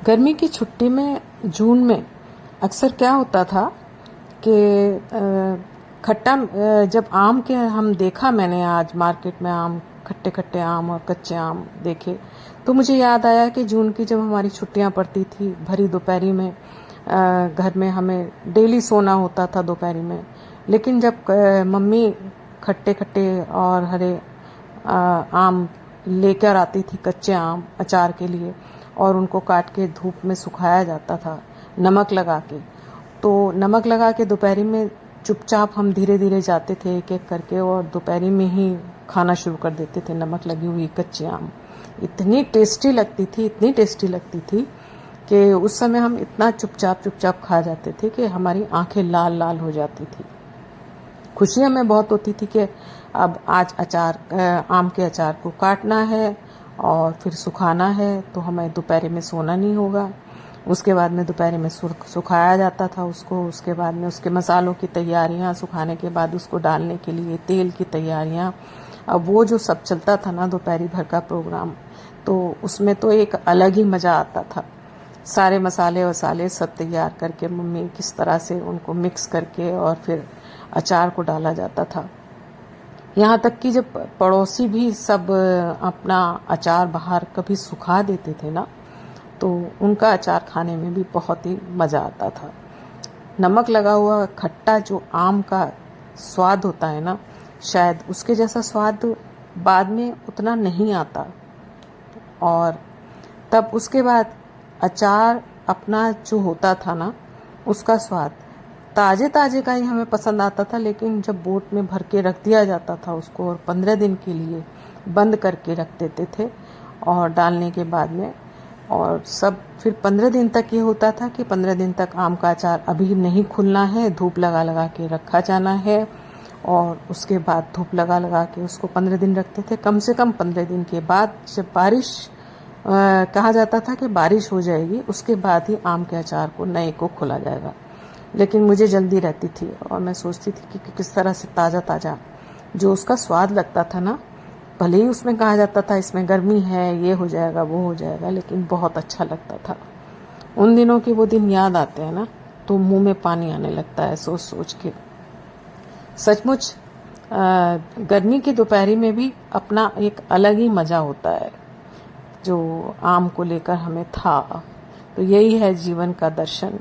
गर्मी की छुट्टी में जून में अक्सर क्या होता था कि खट्टा जब आम के हम देखा, मैंने आज मार्केट में आम, खट्टे खट्टे आम और कच्चे आम देखे, तो मुझे याद आया कि जून की जब हमारी छुट्टियां पड़ती थी, भरी दोपहरी में घर में हमें डेली सोना होता था दोपहरी में। लेकिन जब मम्मी खट्टे खट्टे और हरे आम लेकर आती थी, कच्चे आम अचार के लिए, और उनको काट के धूप में सुखाया जाता था नमक लगा के। तो नमक लगा के दोपहरी में चुपचाप हम धीरे धीरे जाते थे एक एक करके, और दोपहरी में ही खाना शुरू कर देते थे नमक लगी हुई कच्चे आम। इतनी टेस्टी लगती थी, इतनी टेस्टी लगती थी कि उस समय हम इतना चुपचाप चुपचाप खा जाते थे कि हमारी आंखें लाल लाल हो जाती थी। खुशी हमें बहुत होती थी कि अब आज अचार, आम के अचार को काटना है और फिर सुखाना है, तो हमें दोपहर में सोना नहीं होगा। उसके बाद में दोपहर में सुखाया जाता था उसको। उसके बाद में उसके मसालों की तैयारियां, सुखाने के बाद उसको डालने के लिए तेल की तैयारियां। अब वो जो सब चलता था ना दोपहरी भर का प्रोग्राम, तो उसमें तो एक अलग ही मज़ा आता था। सारे मसाले वसाले सब तैयार करके मम्मी किस तरह से उनको मिक्स करके और फिर अचार को डाला जाता था। यहाँ तक कि जब पड़ोसी भी सब अपना अचार बाहर कभी सुखा देते थे ना, तो उनका अचार खाने में भी बहुत ही मज़ा आता था। नमक लगा हुआ खट्टा जो आम का स्वाद होता है ना, शायद उसके जैसा स्वाद बाद में उतना नहीं आता। और तब उसके बाद अचार अपना जो होता था ना, उसका स्वाद ताज़े ताज़े का ही हमें पसंद आता था। लेकिन जब बोट में भर के रख दिया जाता था उसको, और 15 दिन के लिए बंद करके रख देते थे, और डालने के बाद में, और सब फिर 15 दिन तक ये होता था कि 15 दिन तक आम का अचार अभी नहीं खुलना है, धूप लगा लगा के रखा जाना है। और उसके बाद धूप लगा लगा के उसको 15 दिन रखते थे। कम से कम 15 दिन के बाद जब बारिश, कहा जाता था कि बारिश हो जाएगी, उसके बाद ही आम के अचार को नए को खोला जाएगा। लेकिन मुझे जल्दी रहती थी और मैं सोचती थी कि किस तरह से ताज़ा ताज़ा जो उसका स्वाद लगता था ना, भले ही उसमें कहा जाता था इसमें गर्मी है, ये हो जाएगा वो हो जाएगा, लेकिन बहुत अच्छा लगता था। उन दिनों के वो दिन याद आते हैं ना, तो मुंह में पानी आने लगता है सोच सोच के। सचमुच गर्मी की दोपहरी में भी अपना एक अलग ही मज़ा होता है जो आम को लेकर हमें था। तो यही है जीवन का दर्शन।